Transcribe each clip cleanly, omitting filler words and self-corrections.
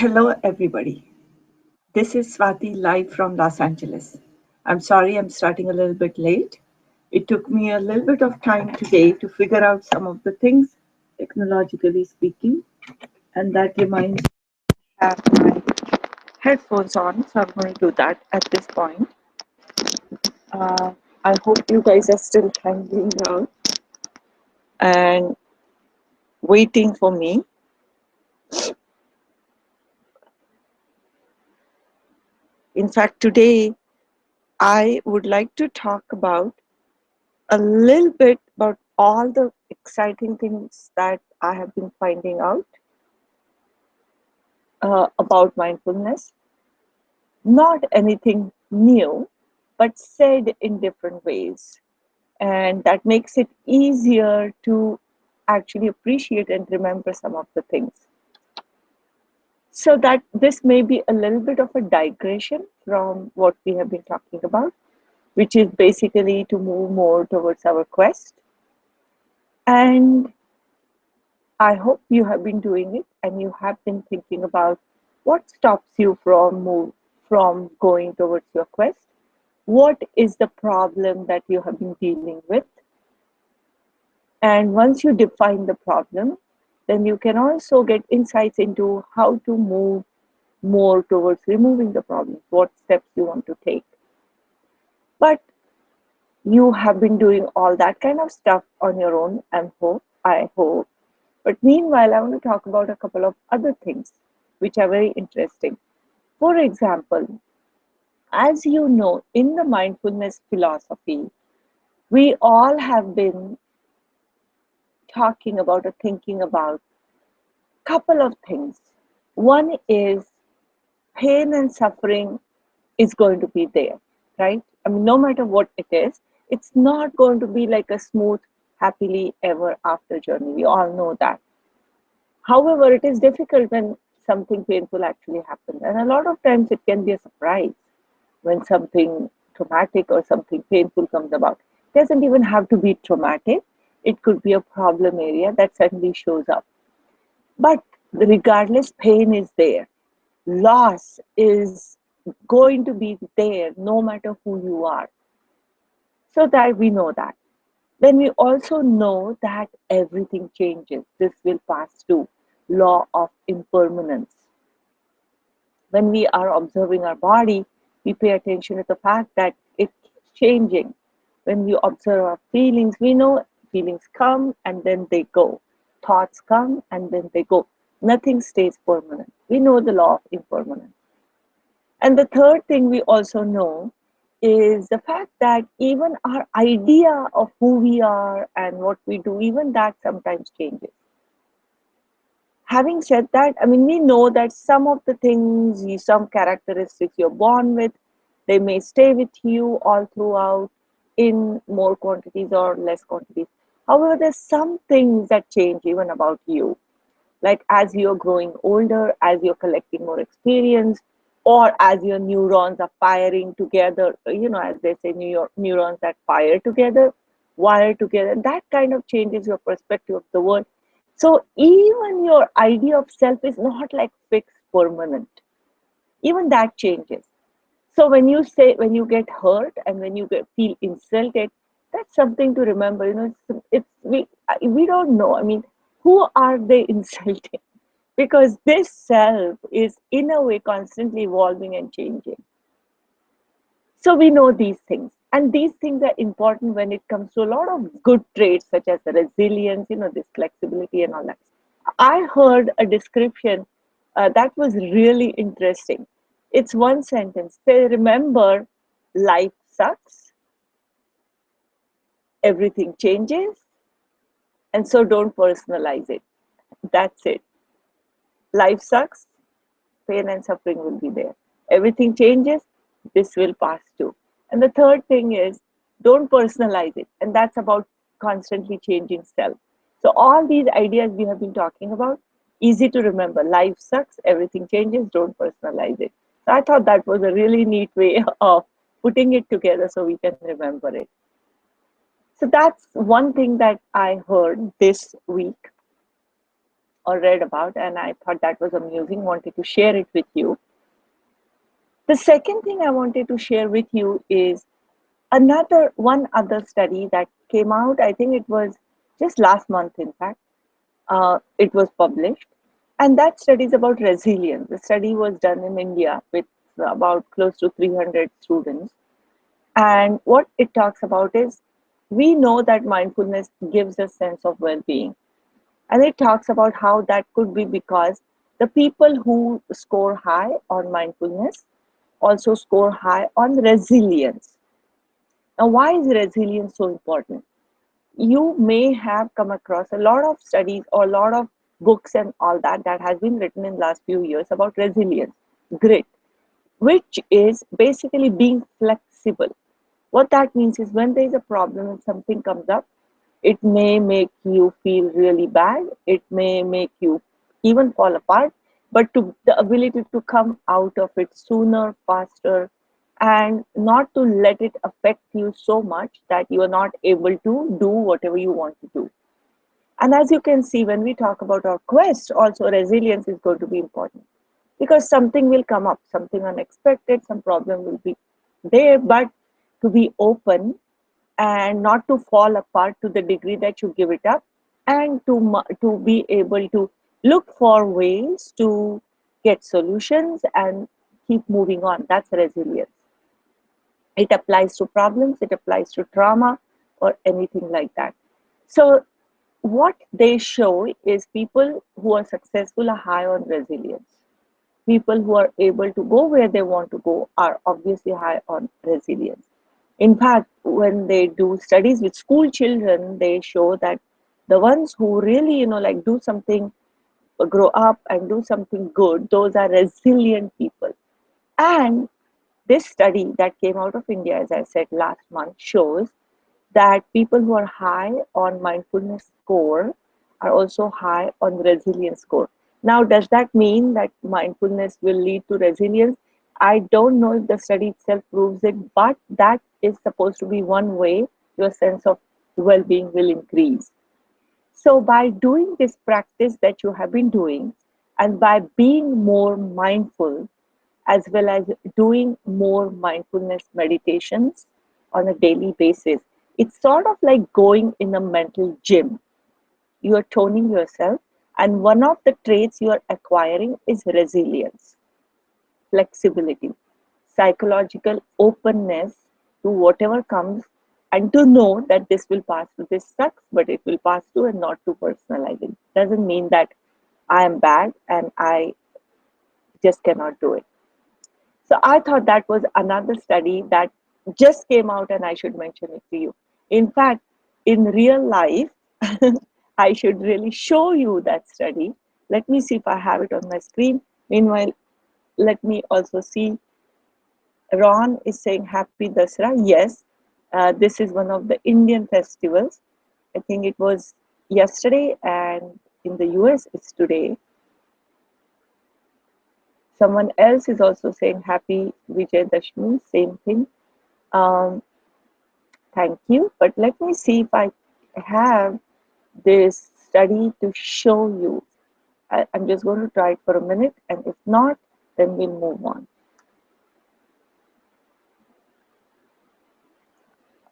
Hello, everybody. This is Swati live from Los Angeles. I'm sorry I'm starting a little bit late. It took me a little bit of time today to figure out some of the things, technologically speaking, and that reminds me to have my headphones on, so I'm going to do that at this point. Uh, I hope you guys are still hanging out and waiting for me. In fact, today I would like to talk about a little bit about all the exciting things that I have been finding out about mindfulness. Not anything new, but said in different ways. And that makes it easier to actually appreciate and remember some of the things. So that this may be a little bit of a digression from what we have been talking about, which is basically to move more towards our quest. And I hope you have been doing it and you have been thinking about what stops you from going towards your quest. What is the problem that you have been dealing with? And once you define the problem, then you can also get insights into how to move more towards removing the problem, what steps you want to take. But you have been doing all that kind of stuff on your own, I hope. But meanwhile, I want to talk about a couple of other things which are very interesting. For example, as you know, in the mindfulness philosophy, we all have been talking about or thinking about a couple of things. One is pain and suffering is going to be there, right? I mean, no matter what it is, it's not going to be like a smooth, happily ever after journey. We all know that. However, it is difficult when something painful actually happens. And a lot of times it can be a surprise when something traumatic or something painful comes about. It doesn't even have to be traumatic. It could be a problem area that suddenly shows up. But regardless, pain is there. Loss is going to be there no matter who you are. So that we know that. Then we also know that everything changes. This will pass too. Law of impermanence. When we are observing our body, we pay attention to the fact that it keeps changing. When we observe our feelings, we know feelings come and then they go. Thoughts come and then they go. Nothing stays permanent. We know the law of impermanence. And the third thing we also know is the fact that even our idea of who we are and what we do, even that sometimes changes. Having said that, I mean, we know that some of the things, some characteristics you're born with, they may stay with you all throughout in more quantities or less quantities. However, there's some things that change even about you. Like as you're growing older, as you're collecting more experience, or as your neurons are firing together, as they say, neurons that fire together, wire together, that kind of changes your perspective of the world. So even your idea of self is not like fixed, permanent. Even that changes. So when you get hurt and when you feel insulted, that's something to remember. We don't know. I mean, who are they insulting? Because this self is in a way constantly evolving and changing. So we know these things. And these things are important when it comes to a lot of good traits such as resilience, this flexibility and all that. I heard a description that was really interesting. It's one sentence. Say, remember, life sucks, everything changes, and so don't personalize it. That's it. Life sucks, pain and suffering will be there. Everything changes, this will pass too. And the third thing is don't personalize it. And that's about constantly changing self. So all these ideas we have been talking about, easy to remember. Life sucks, everything changes, don't personalize it. So I thought that was a really neat way of putting it together so we can remember it. So that's one thing that I heard this week. or read about, and I thought that was amusing, wanted to share it with you. The second thing I wanted to share with you is another one other study that came out. I think it was just last month, in fact. It was published, and that study is about resilience. The study was done in India with about close to 300 students, and what it talks about is we know that mindfulness gives a sense of well-being, and it talks about how that could be because the people who score high on mindfulness also score high on resilience. Now, why is resilience so important? You may have come across a lot of studies or a lot of books and all that that has been written in last few years about resilience, grit, which is basically being flexible. What that means is when there is a problem and something comes up, it may make you feel really bad, it may make you even fall apart, but to the ability to come out of it sooner, faster, and not to let it affect you so much that you are not able to do whatever you want to do. And as you can see, when we talk about our quest, also resilience is going to be important because something will come up, something unexpected, some problem will be there, but to be open and not to fall apart to the degree that you give it up, and to be able to look for ways to get solutions and keep moving on. That's resilience. It applies to problems, it applies to trauma or anything like that. So what they show is people who are successful are high on resilience. People who are able to go where they want to go are obviously high on resilience. In fact, when they do studies with school children, they show that the ones who really, like do something, grow up and do something good, those are resilient people. And this study that came out of India, as I said last month, shows that people who are high on mindfulness score are also high on resilience score. Now, does that mean that mindfulness will lead to resilience? I don't know if the study itself proves it, but that is supposed to be one way your sense of well-being will increase. So by doing this practice that you have been doing, and by being more mindful, as well as doing more mindfulness meditations on a daily basis, it's sort of like going in a mental gym. You are toning yourself, and one of the traits you are acquiring is resilience, flexibility, psychological openness to whatever comes, and to know that this will pass through. This sucks, but it will pass through, and not to personalize it. Doesn't mean that I am bad and I just cannot do it. So I thought that was another study that just came out and I should mention it to you. In fact, in real life, I should really show you that study. Let me see if I have it on my screen. Meanwhile, let me also see. Ron is saying Happy Dasra. Yes, this is one of the Indian festivals. I think it was yesterday, and in the US it's today. Someone else is also saying Happy Vijayadashmi, same thing. Um, thank you. But let me see if I have this study to show you. I'm just going to try it for a minute, and if not, then we'll move on.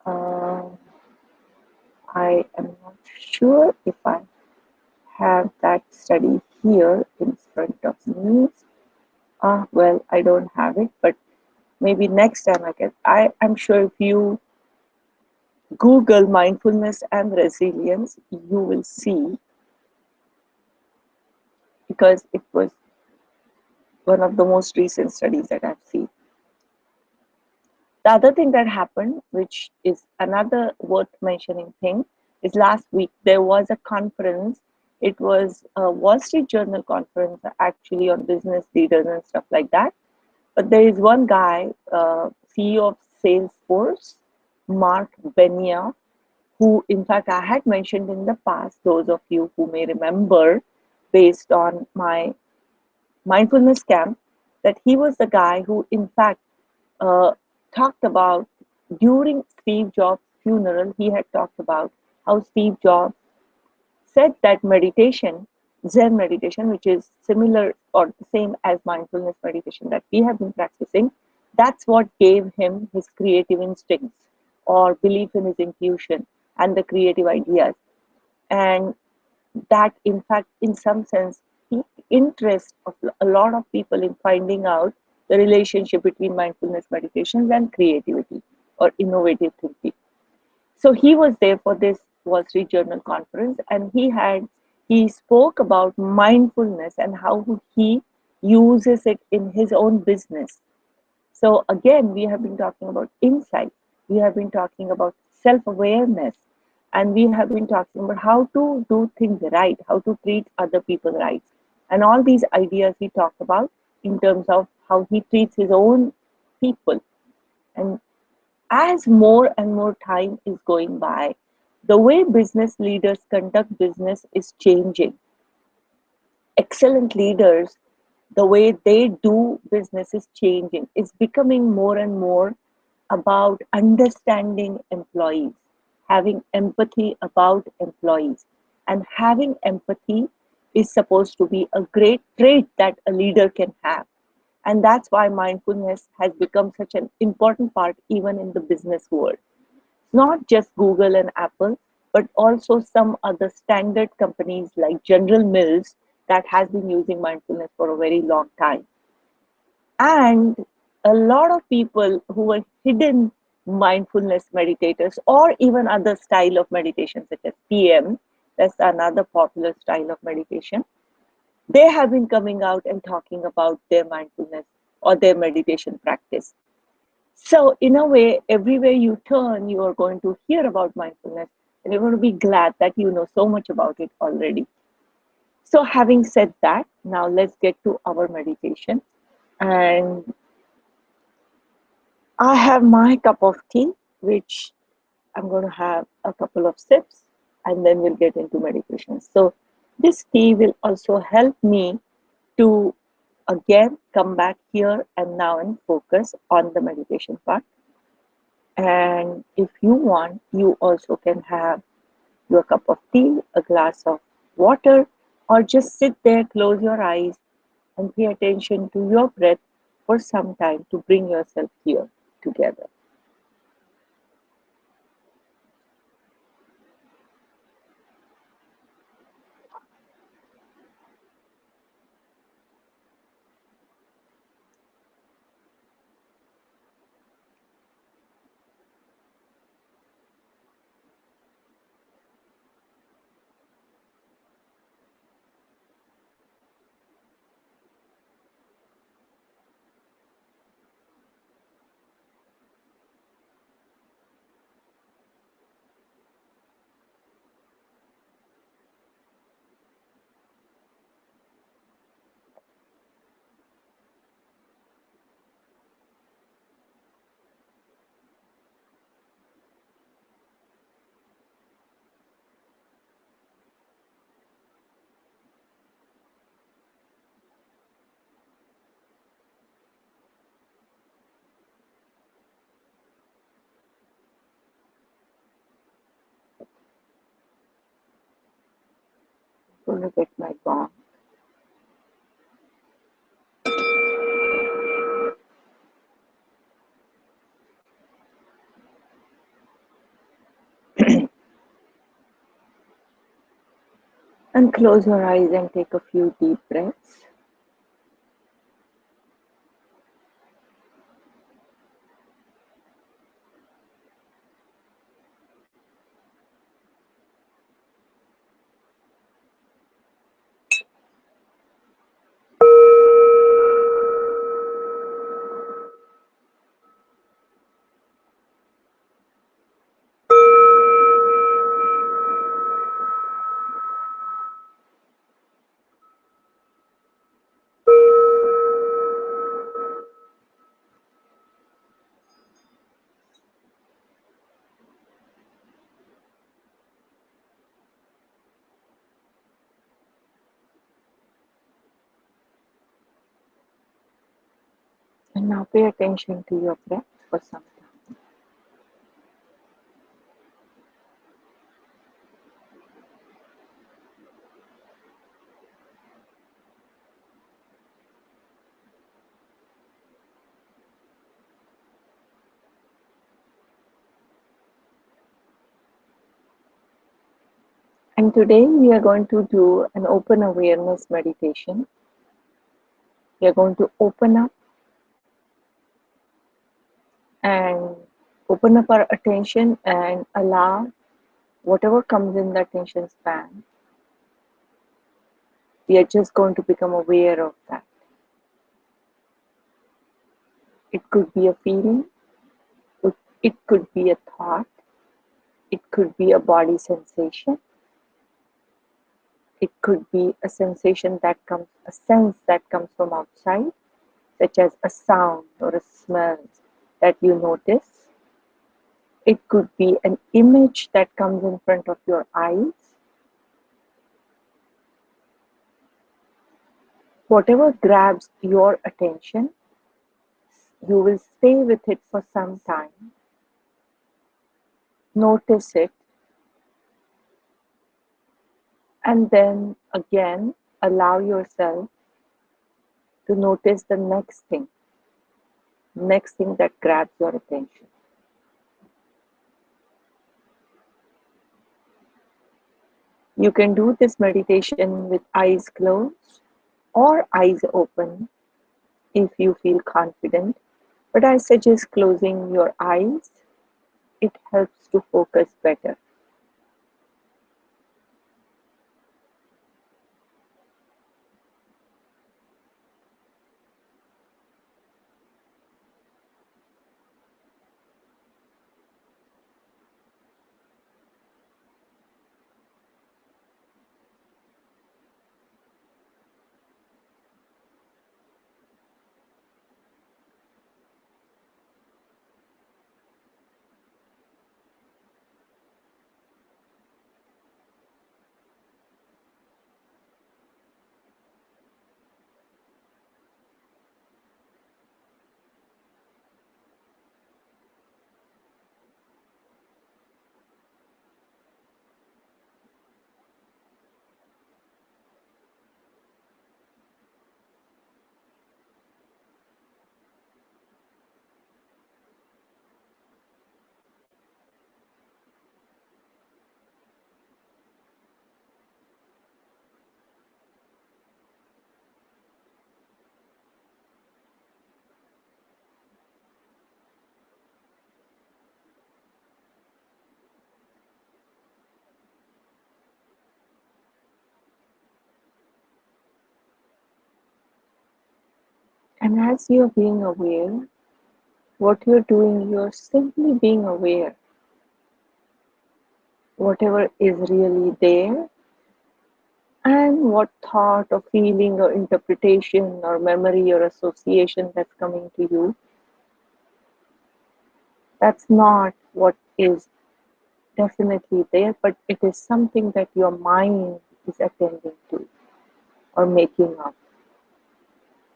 Uh, I am not sure if I have that study here in front of me. Well, I don't have it, but maybe next time I can. I'm sure if you Google mindfulness and resilience, you will see, because it was one of the most recent studies that I've seen. The other thing that happened, which is another worth mentioning thing, is last week there was a conference. It was a Wall Street Journal conference, actually, on business leaders and stuff like that. But there is one guy, CEO of Salesforce, Mark Benioff, who, in fact, I had mentioned in the past, those of you who may remember, based on my mindfulness camp, that he was the guy who, in fact, uh, talked about during Steve Jobs' funeral, he had talked about how Steve Jobs said that meditation Zen meditation, which is similar or the same as mindfulness meditation that we have been practicing, that's what gave him his creative instincts or belief in his intuition and the creative ideas. And that, in fact, in some sense, piqued interest of a lot of people in finding out the relationship between mindfulness meditations and creativity or innovative thinking. So he was there for this Wall Street Journal conference, and he spoke about mindfulness and how he uses it in his own business. So again, we have been talking about insight, we have been talking about self-awareness, and we have been talking about how to do things right, how to treat other people right, and all these ideas he talked about in terms of how he treats his own people. And as more and more time is going by, the way business leaders conduct business is changing. Excellent leaders, the way they do business is changing. It's becoming more and more about understanding employees, having empathy about employees. And having empathy is supposed to be a great trait that a leader can have. And that's why mindfulness has become such an important part even in the business world. Not just Google and Apple, but also some other standard companies like General Mills that has been using mindfulness for a very long time. And a lot of people who were hidden mindfulness meditators or even other style of meditation such as PM, that's another popular style of meditation, they have been coming out and talking about their mindfulness or their meditation practice. So, in a way, everywhere you turn, you are going to hear about mindfulness and you're going to be glad that you know so much about it already. So, having said that, now let's get to our meditation. And I have my cup of tea, which I'm going to have a couple of sips and then we'll get into meditation. So, this tea will also help me to again come back here and now and focus on the meditation part. And if you want, you also can have your cup of tea, a glass of water, or just sit there, close your eyes, and pay attention to your breath for some time to bring yourself here together. I'm going to get my gong. And close your eyes and take a few deep breaths. And now pay attention to your breath for some time. And today we are going to do an open awareness meditation. We are going to and open up our attention and allow whatever comes in the attention span. We are just going to become aware of that. It could be a feeling, it could be a thought, it could be a body sensation, it could be a sensation that comes, a sense that comes from outside, such as a sound or a smell that you notice. It could be an image that comes in front of your eyes. Whatever grabs your attention, you will stay with it for some time. Notice it, and then again allow yourself to notice the next thing that grabs your attention. You can do this meditation with eyes closed or eyes open if you feel confident, but I suggest closing your eyes. It helps to focus better. And as you're being aware, what you're doing, you're simply being aware. Whatever is really there, and what thought or feeling or interpretation or memory or association that's coming to you, that's not what is definitely there, but it is something that your mind is attending to or making up.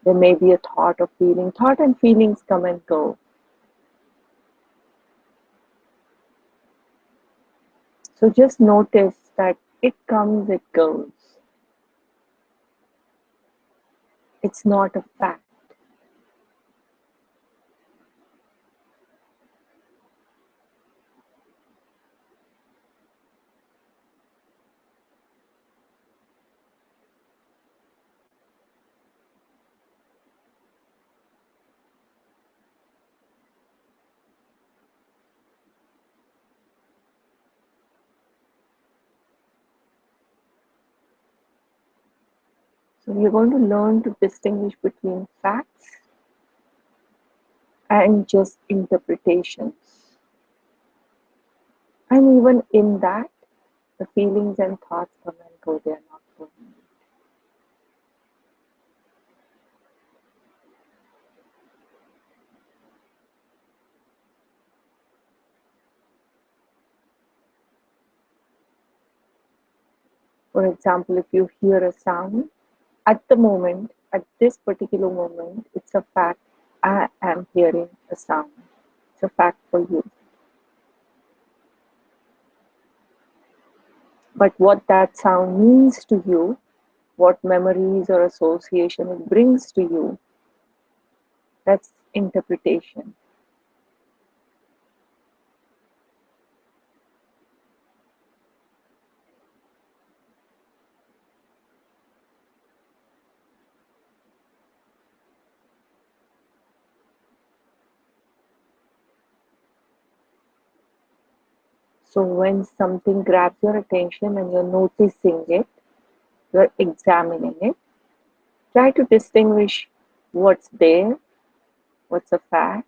There may be a thought or feeling. Thought and feelings come and go. So just notice that it comes, it goes. It's not a fact. So you're going to learn to distinguish between facts and just interpretations. And even in that, the feelings and thoughts come and go, they are not permanent. For example, if you hear a sound, at the moment, at this particular moment, it's a fact. I am hearing a sound. It's a fact for you. But what that sound means to you, what memories or association it brings to you, that's interpretation. So when something grabs your attention and you're noticing it, you're examining it, try to distinguish what's there, what's a fact,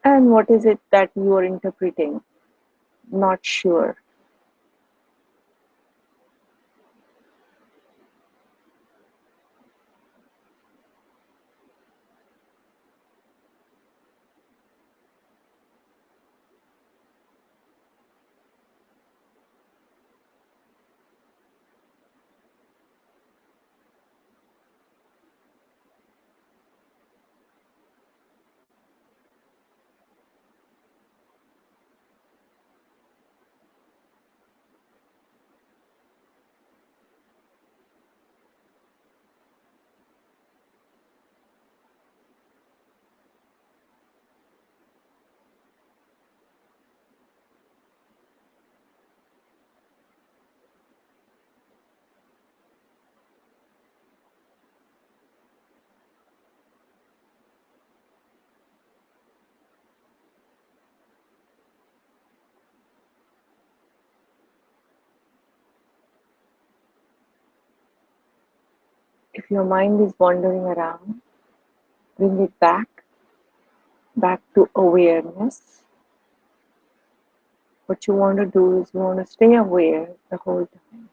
and what is it that you are interpreting, not sure. If your mind is wandering around, bring it back to awareness. What you want to do is you want to stay aware the whole time.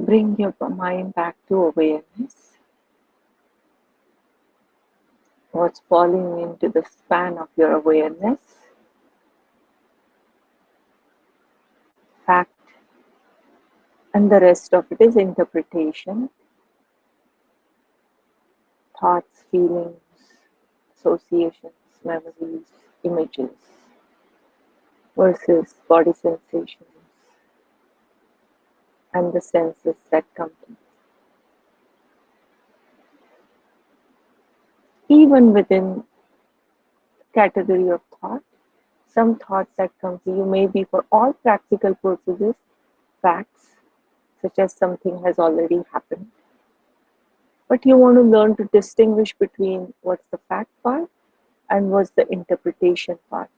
Bring your mind back to awareness. What's falling into the span of your awareness? Fact, and the rest of it is interpretation, thoughts, feelings, associations, memories, images, versus body sensations and the senses that come to you. Even within category of thought, some thoughts that come to you may be for all practical purposes facts, such as something has already happened. But you want to learn to distinguish between what's the fact part and what's the interpretation part.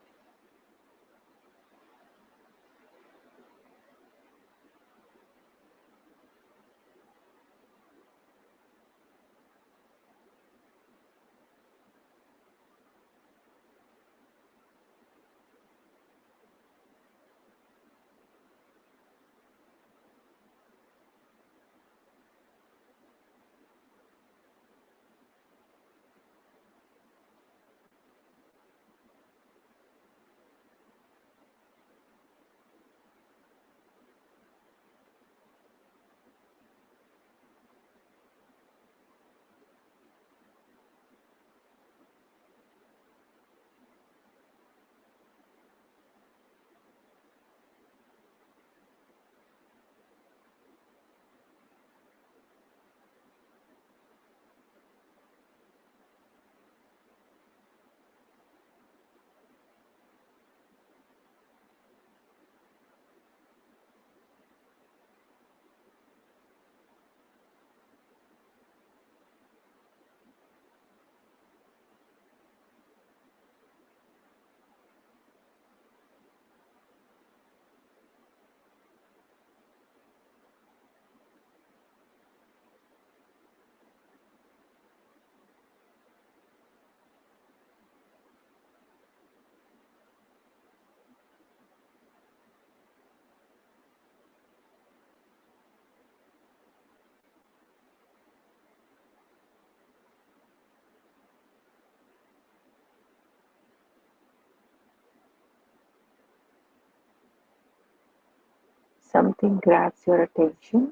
something grabs your attention,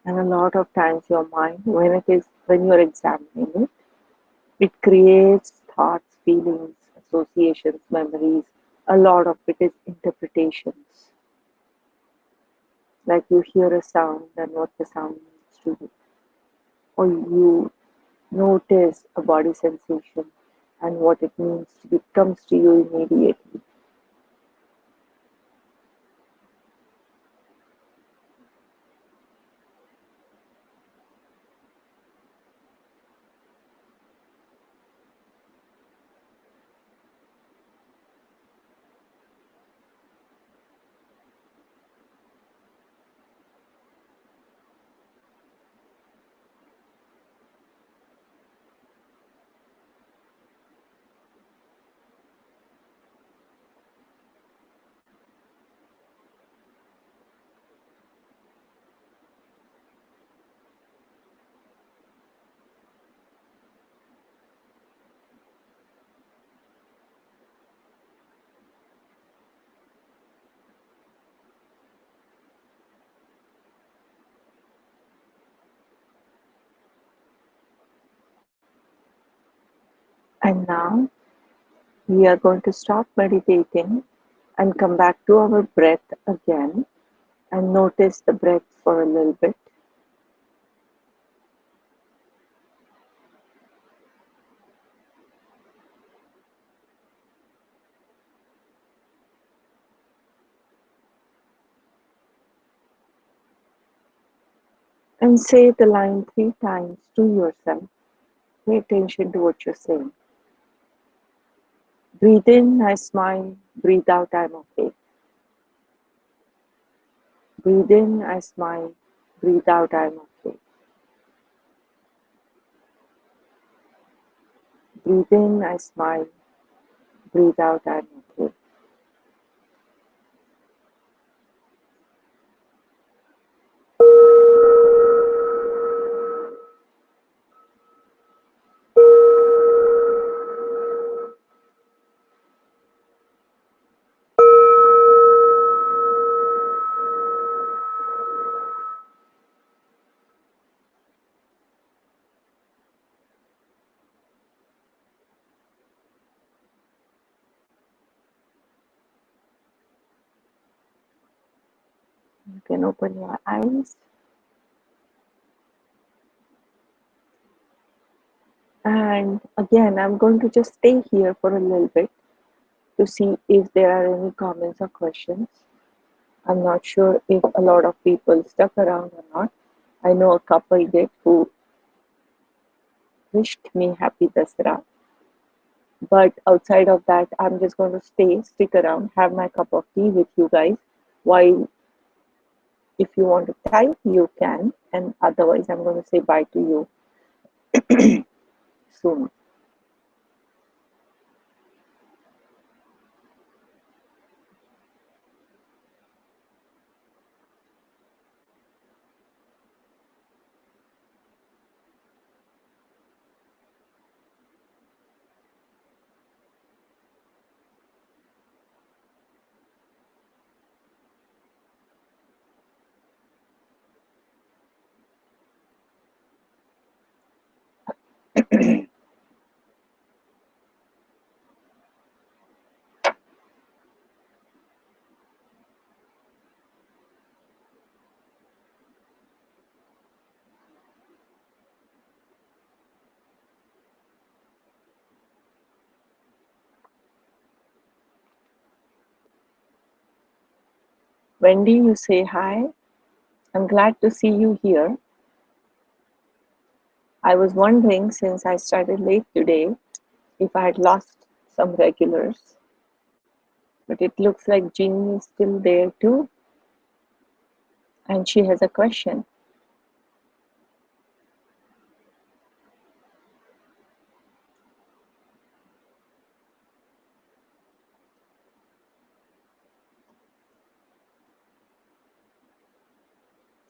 and a lot of times your mind, when you're examining it, it creates thoughts, feelings, associations, memories. A lot of it is interpretations. Like you hear a sound and what the sound means to you, or you notice a body sensation and what it means to you comes to you immediately. And now we are going to stop meditating and come back to our breath again and notice the breath for a little bit. And say the line 3 times to yourself. Pay attention to what you're saying. Breathe in, I smile. Breathe out, I'm okay. Breathe in, I smile. Breathe out, I'm okay. Breathe in, I smile. Breathe out, I'm okay. You can open your eyes. And again, I'm going to just stay here for a little bit to see if there are any comments or questions. I'm not sure if a lot of people stuck around or not. I know a couple did who wished me happy Dasara. But outside of that, I'm just going to stick around, have my cup of tea with you guys. While if you want to type, you can. And otherwise, I'm going to say bye to you soon. Wendy, you say hi. I'm glad to see you here. I was wondering, since I started late today, if I had lost some regulars. But it looks like Jeannie is still there too. And she has a question.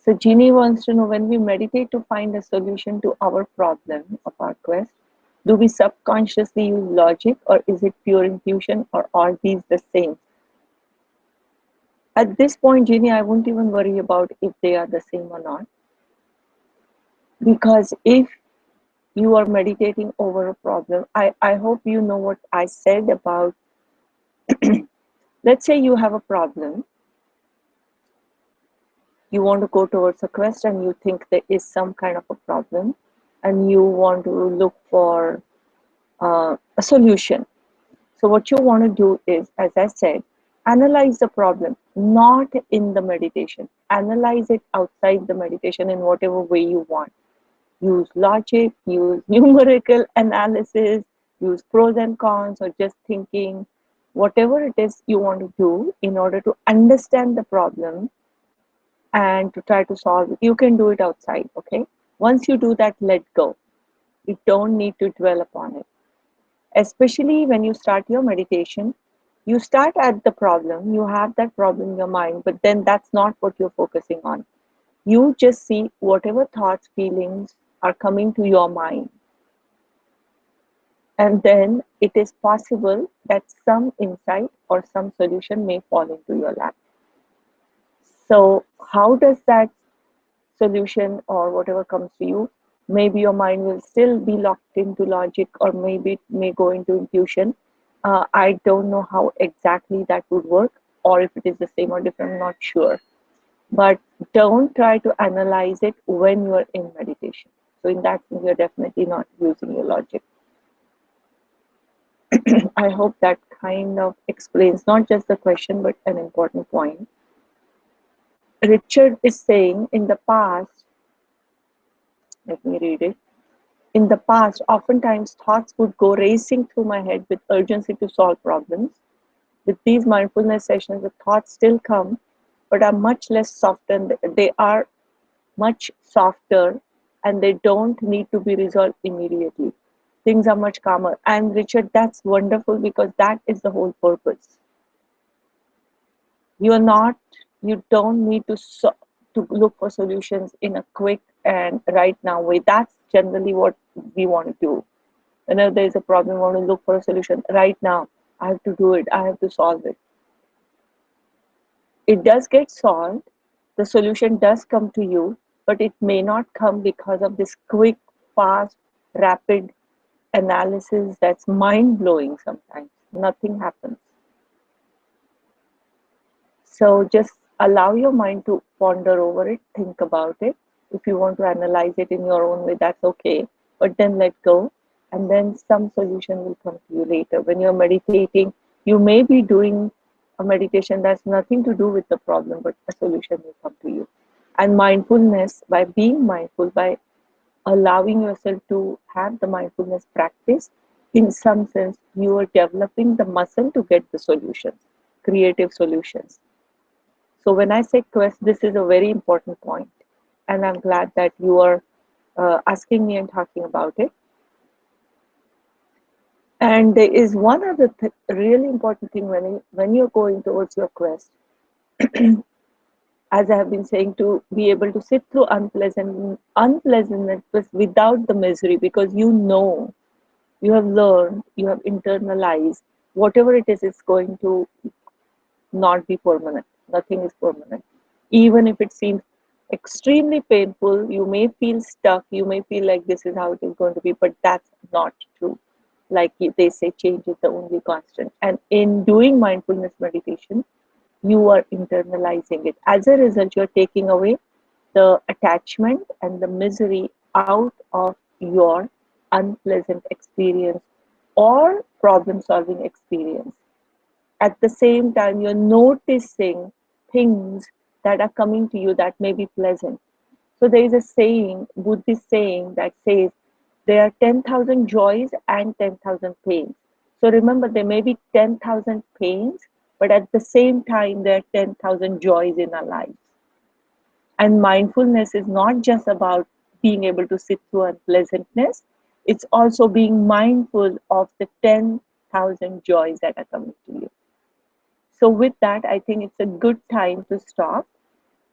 So Jeannie wants to know, when we meditate to find a solution to our problem of our quest, do we subconsciously use logic, or is it pure intuition, or are these the same? At this point, Jenny, I won't even worry about if they are the same or not, because if you are meditating over a problem, I hope you know what I said about, let's say you have a problem, you want to go towards a quest and you think there is some kind of a problem and you want to look for a solution. So what you want to do is, as I said, analyze the problem, not in the meditation. Analyze it outside the meditation in whatever way you want. Use logic, use numerical analysis, use pros and cons, or just thinking, whatever it is you want to do in order to understand the problem and to try to solve it. You can do it outside, okay? Once you do that, let go. You don't need to dwell upon it. Especially when you start your meditation, you start at the problem, you have that problem in your mind, but then that's not what you're focusing on. You just see whatever thoughts, feelings are coming to your mind. And then it is possible that some insight or some solution may fall into your lap. So, how does that solution or whatever comes to you, maybe your mind will still be locked into logic, or maybe it may go into intuition. I don't know how exactly that would work, or if it is the same or different, I'm not sure. But don't try to analyze it when you're in meditation. So in that sense, you're definitely not using your logic. I hope that kind of explains not just the question, but an important point. Richard is saying, in the past, let me read it. In the past, oftentimes thoughts would go racing through my head with urgency to solve problems. With these mindfulness sessions, the thoughts still come, but are much less softened. They are much softer and they don't need to be resolved immediately. Things are much calmer. And Richard, that's wonderful, because that is the whole purpose. You're not, you don't need to look for solutions in a quick and right now way. That's generally what we want to do. Whenever there is a problem, we want to look for a solution right now. I have to do it. I have to solve it. It does get solved. The solution does come to you, but it may not come because of this quick, fast, rapid analysis that's mind blowing sometimes. Nothing happens. So just allow your mind to ponder over it, think about it. If you want to analyze it in your own way, that's okay. But then let go, and then some solution will come to you later. When you're meditating, you may be doing a meditation that's nothing to do with the problem, but a solution will come to you. And mindfulness, by being mindful, by allowing yourself to have the mindfulness practice, in some sense, you are developing the muscle to get the solutions, creative solutions. So when I say quest, this is a very important point, and I'm glad that you are asking me and talking about it. And there is one other really important thing when you're going towards your quest, as I have been saying, to be able to sit through unpleasantness without the misery, because you have learned, you have internalized whatever it is going to not be permanent. Nothing is permanent. Even if it seems extremely painful, you may feel stuck, you may feel like this is how it is going to be, but that's not true. Like they say, change is the only constant. And in doing mindfulness meditation, you are internalizing it. As a result, you're taking away the attachment and the misery out of your unpleasant experience or problem solving experience. At the same time, you're noticing things that are coming to you that may be pleasant. So there is a saying, Buddhist saying, that says there are 10,000 joys and 10,000 pains. So remember, there may be 10,000 pains, but at the same time, there are 10,000 joys in our lives. And mindfulness is not just about being able to sit through unpleasantness, it's also being mindful of the 10,000 joys that are coming to you. So with that, I think it's a good time to stop.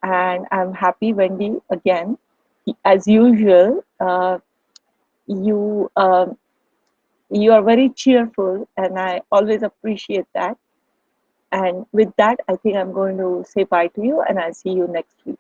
And I'm happy, Wendy, again, as usual, you you are very cheerful, and I always appreciate that. And with that, I think I'm going to say bye to you and I'll see you next week.